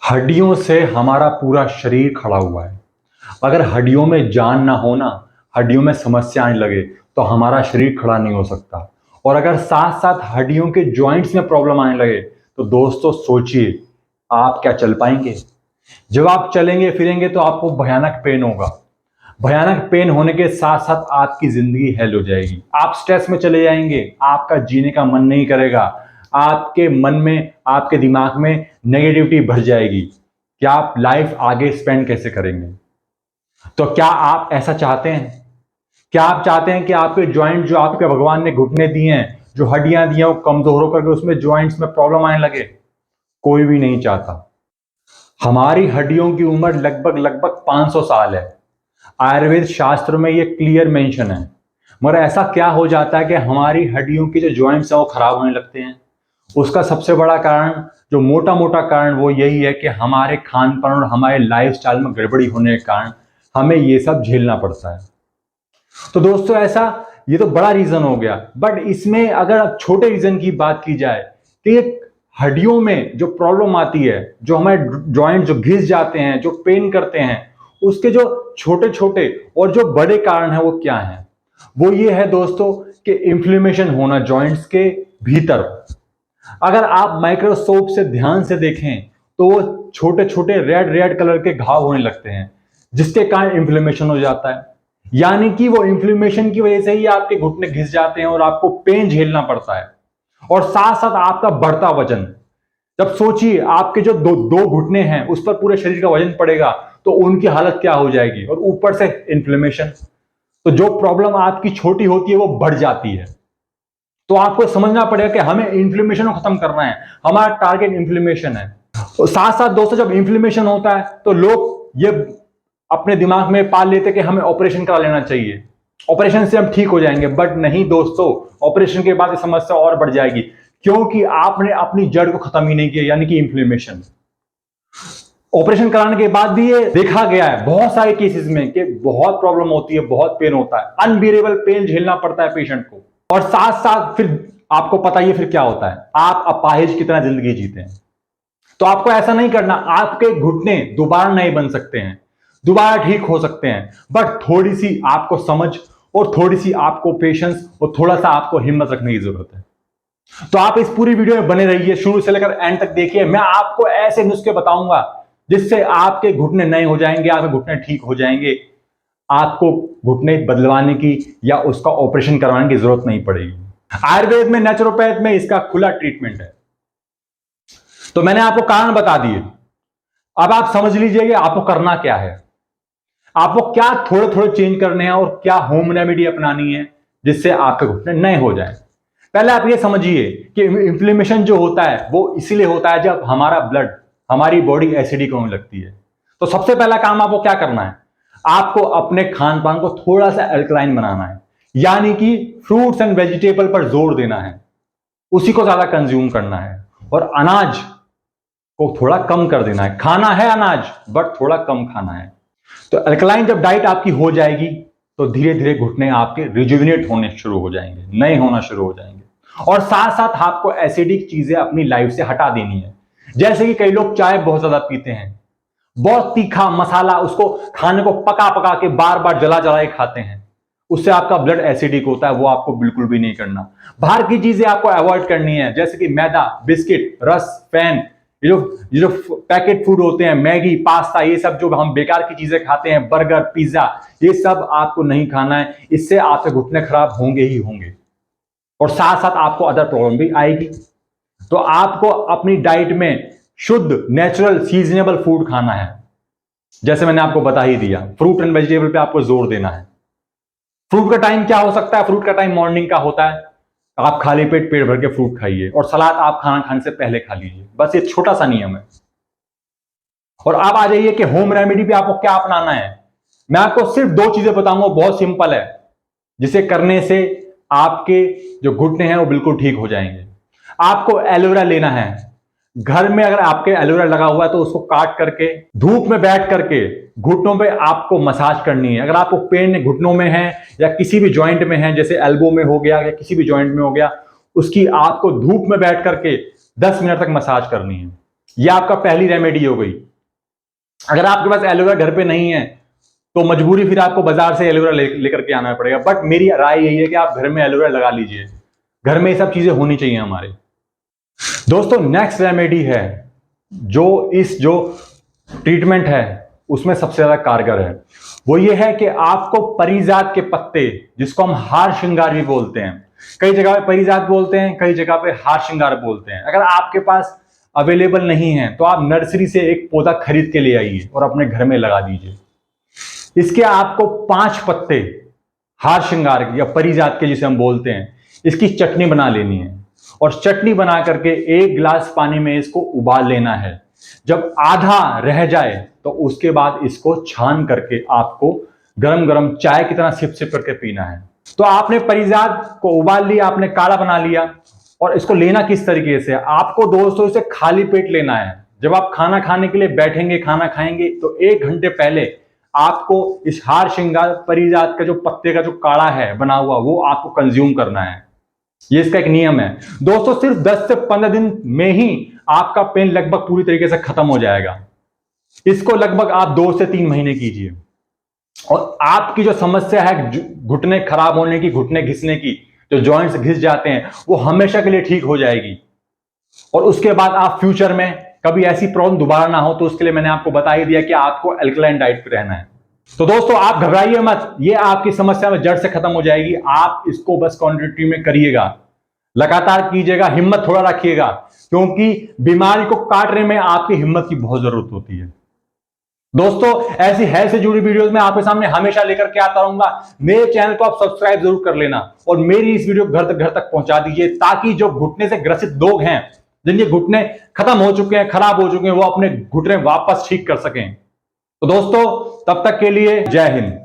हड्डियों से हमारा पूरा शरीर खड़ा हुआ है। अगर हड्डियों में जान ना हो ना, हड्डियों में समस्या आने लगे तो हमारा शरीर खड़ा नहीं हो सकता। और अगर साथ साथ हड्डियों के जॉइंट्स में प्रॉब्लम आने लगे तो दोस्तों सोचिए, आप क्या चल पाएंगे? जब आप चलेंगे फिरेंगे तो आपको भयानक पेन होगा। भयानक पेन होने के साथ साथ आपकी जिंदगी हेल हो जाएगी। आप स्ट्रेस में चले जाएंगे, आपका जीने का मन नहीं करेगा, आपके मन में, आपके दिमाग में नेगेटिविटी भर जाएगी कि आप लाइफ आगे स्पेंड कैसे करेंगे। तो क्या आप ऐसा चाहते हैं? क्या आप चाहते हैं कि आपके ज्वाइंट, जो आपके भगवान ने घुटने दिए हैं, जो हड्डियां दी हैं, वो कमजोर होकर के उसमें ज्वाइंट्स में प्रॉब्लम आने लगे? कोई भी नहीं चाहता। हमारी हड्डियों की उम्र लगभग लगभग 500 साल है। आयुर्वेद शास्त्र में ये क्लियर मेंशन है। मगर ऐसा क्या हो जाता है कि हमारी हड्डियों के जो जॉइंट्स हैं वो खराब होने लगते हैं? उसका सबसे बड़ा कारण, जो मोटा मोटा कारण, वो यही है कि हमारे खान पान और हमारे लाइफस्टाइल में गड़बड़ी होने के कारण हमें ये सब झेलना पड़ता है। तो दोस्तों ये तो बड़ा रीजन हो गया, बट इसमें अगर छोटे रीजन की बात की जाए कि हड्डियों में जो प्रॉब्लम आती है, जो हमारे जॉइंट जो घिस जाते हैं, जो पेन करते हैं, उसके जो छोटे छोटे और जो बड़े कारण हैं वो क्या हैं? वो ये है दोस्तों कि इन्फ्लेमेशन होना जॉइंट्स के भीतर। अगर आप माइक्रोस्कोप से ध्यान से देखें तो वो छोटे छोटे रेड रेड कलर के घाव होने लगते हैं, जिसके कारण इन्फ्लेमेशन हो जाता है। यानी कि वो इन्फ्लेमेशन की वजह से ही आपके घुटने घिस जाते हैं और आपको पेन झेलना पड़ता है। और साथ साथ आपका बढ़ता वजन, जब सोचिए आपके जो दो दो घुटने हैं उस पर पूरे शरीर का वजन पड़ेगा तो उनकी हालत क्या हो जाएगी। और ऊपर से इन्फ्लेमेशन, तो जो प्रॉब्लम आपकी छोटी होती है वो बढ़ जाती है। तो आपको समझना पड़ेगा कि हमें इन्फ्लेमेशन को खत्म करना है, हमारा टारगेट इन्फ्लेमेशन है। तो साथ साथ दोस्तों, जब इन्फ्लेमेशन होता है तो लोग ये अपने दिमाग में पाल लेते कि हमें ऑपरेशन करा लेना चाहिए, ऑपरेशन से हम ठीक हो जाएंगे। बट नहीं दोस्तों, ऑपरेशन के बाद ये समस्या और बढ़ जाएगी, क्योंकि आपने अपनी जड़ को खत्म ही नहीं किया, यानी कि इन्फ्लेमेशन। ऑपरेशन कराने के बाद भी ये देखा गया है बहुत सारे केसेस में कि बहुत प्रॉब्लम होती है, बहुत पेन होता है, अनबियरेबल पेन झेलना पड़ता है पेशेंट को। और साथ साथ फिर आपको पता ही है फिर क्या होता है, आप अपाहिज की तरह जिंदगी जीते हैं। तो आपको ऐसा नहीं करना। आपके घुटने दोबारा नहीं बन सकते हैं, दोबारा ठीक हो सकते हैं, बट थोड़ी सी आपको समझ और थोड़ी सी आपको पेशेंस और थोड़ा सा आपको हिम्मत रखने की जरूरत है। तो आप इस पूरी वीडियो में बने रहिए, शुरू से लेकर एंड तक देखिए। मैं आपको ऐसे नुस्खे बताऊंगा जिससे आपके घुटने नए हो जाएंगे, आपके घुटने ठीक हो जाएंगे। आपको घुटने बदलवाने की या उसका ऑपरेशन करवाने की जरूरत नहीं पड़ेगी। आयुर्वेद में, नेचुरोपैथ में इसका खुला ट्रीटमेंट है। तो मैंने आपको कारण बता दिए, अब आप समझ लीजिए कि आपको करना क्या है, आपको क्या थोड़े थोड़े चेंज करने हैं और क्या होम रेमेडी अपनानी है जिससे आपके घुटने नए हो जाएं। पहले आप ये समझिए कि इन्फ्लेमेशन जो होता है वो इसीलिए होता है जब हमारा ब्लड, हमारी बॉडी एसिडिक होने लगती है। तो सबसे पहला काम आपको क्या करना है, आपको अपने खान पान को थोड़ा सा अल्कलाइन बनाना है, यानी कि फ्रूट्स एंड वेजिटेबल पर जोर देना है, उसी को ज्यादा कंज्यूम करना है। और अनाज को थोड़ा कम कर देना है। खाना है अनाज, बट थोड़ा कम खाना है। तो अल्कलाइन जब डाइट आपकी हो जाएगी तो धीरे धीरे घुटने आपके रिजुविनेट होने शुरू हो जाएंगे, नए होना शुरू हो जाएंगे। और साथ साथ आपको एसिडिक चीजें अपनी लाइफ से हटा देनी है। जैसे कि कई लोग चाय बहुत ज्यादा पीते हैं, बहुत तीखा मसाला, उसको खाने को पका पका के बार बार जला जला के खाते हैं, उससे आपका ब्लड एसिडिक होता है। वो आपको बिल्कुल भी नहीं करना। बाहर की चीजें आपको अवॉइड करनी है, जैसे कि मैदा, बिस्किट, रस, फैन, ये जो पैकेट फूड होते हैं, मैगी, पास्ता, ये सब जो हम बेकार की चीजें खाते हैं, बर्गर, पिज्जा, ये सब आपको नहीं खाना है। इससे आपके घुटने खराब होंगे ही होंगे और साथ साथ आपको अदर प्रॉब्लम भी आएगी। तो आपको अपनी डाइट में शुद्ध, नेचुरल, सीजनेबल फूड खाना है। जैसे मैंने आपको बता ही दिया, फ्रूट एंड वेजिटेबल पे आपको जोर देना है। फ्रूट का टाइम क्या हो सकता है? फ्रूट का टाइम मॉर्निंग का होता है। आप खाली पेट पेट भर के फ्रूट खाइए और सलाद आप खाना खाने से पहले खा लीजिए। बस ये छोटा सा नियम है। और आप आ जाइए कि होम रेमेडी पे आपको क्या अपनाना है। मैं आपको सिर्फ दो चीजें बताऊंगा, बहुत सिंपल है, जिसे करने से आपके जो घुटने हैं वो बिल्कुल ठीक हो जाएंगे। आपको एलोवेरा लेना है। घर में अगर आपके एलोवेरा लगा हुआ है तो उसको काट करके धूप में बैठ करके घुटनों पे आपको मसाज करनी है। अगर आपको पेन घुटनों में है या किसी भी जॉइंट में है, जैसे एल्बो में हो गया या किसी भी जॉइंट में हो गया, उसकी आपको धूप में बैठ करके 10 मिनट तक मसाज करनी है। ये आपका पहली रेमेडी हो गई। अगर आपके पास एलोवेरा घर पे नहीं है तो मजबूरी फिर आपको बाजार से एलोवेरा लेकर के आना पड़ेगा। बट मेरी राय यही है कि आप घर में एलोवेरा लगा लीजिए। घर में ये सब चीजें होनी चाहिए हमारे। दोस्तों नेक्स्ट रेमेडी है जो ट्रीटमेंट है उसमें सबसे ज्यादा कारगर है, वो ये है कि आपको परिजात के पत्ते, जिसको हम हार श्रृंगार भी बोलते हैं, कई जगह पे परिजात बोलते हैं, कई जगह पे हार श्रृंगार बोलते हैं, अगर आपके पास अवेलेबल नहीं है तो आप नर्सरी से एक पौधा खरीद के ले आइए और अपने घर में लगा दीजिए। इसके आपको 5 पत्ते हार श्रृंगार या परिजात के जिसे हम बोलते हैं, इसकी चटनी बना लेनी है और चटनी बना करके 1 गिलास पानी में इसको उबाल लेना है। जब आधा रह जाए तो उसके बाद इसको छान करके आपको गरम गरम चाय की तरह सिप सिप करके पीना है। तो आपने परिजात को उबाल लिया, आपने काढ़ा बना लिया, और इसको लेना किस तरीके से, आपको दोस्तों इसे खाली पेट लेना है। जब आप खाना खाने के लिए बैठेंगे, खाना खाएंगे, तो 1 घंटे पहले आपको इस हार श्रृंगार परिजात का जो पत्ते का जो काढ़ा है बना हुआ, वो आपको कंज्यूम करना है। ये इसका एक नियम है दोस्तों। सिर्फ 10 से 15 दिन में ही आपका पेन लगभग पूरी तरीके से खत्म हो जाएगा। इसको लगभग आप 2 से 3 महीने कीजिए और आपकी जो समस्या है घुटने खराब होने की, घुटने घिसने की, जो जॉइंट्स घिस जाते हैं, वो हमेशा के लिए ठीक हो जाएगी। और उसके बाद आप फ्यूचर में कभी ऐसी प्रॉब्लम दोबारा ना हो, तो उसके लिए मैंने आपको बता ही दिया कि आपको अल्कलाइन डाइट पे रहना है। तो दोस्तों आप घबराइए मत, ये आपकी समस्या में जड़ से खत्म हो जाएगी। आप इसको बस क्वांटिटी में करिएगा, लगातार कीजिएगा, हिम्मत थोड़ा रखिएगा, क्योंकि बीमारी को काटने में आपकी हिम्मत की बहुत जरूरत होती है। दोस्तों ऐसी हेल्थ से जुड़ी वीडियोस में आपके सामने हमेशा लेकर के आता रहूंगा। मेरे चैनल को आप सब्सक्राइब जरूर कर लेना और मेरी इस वीडियो घर तक पहुंचा दीजिए, ताकि जो घुटने से ग्रसित लोग हैं, जिनके घुटने खत्म हो चुके हैं, खराब हो चुके हैं, वो अपने घुटने वापस ठीक कर सकें। तो दोस्तों तब तक के लिए जय हिंद।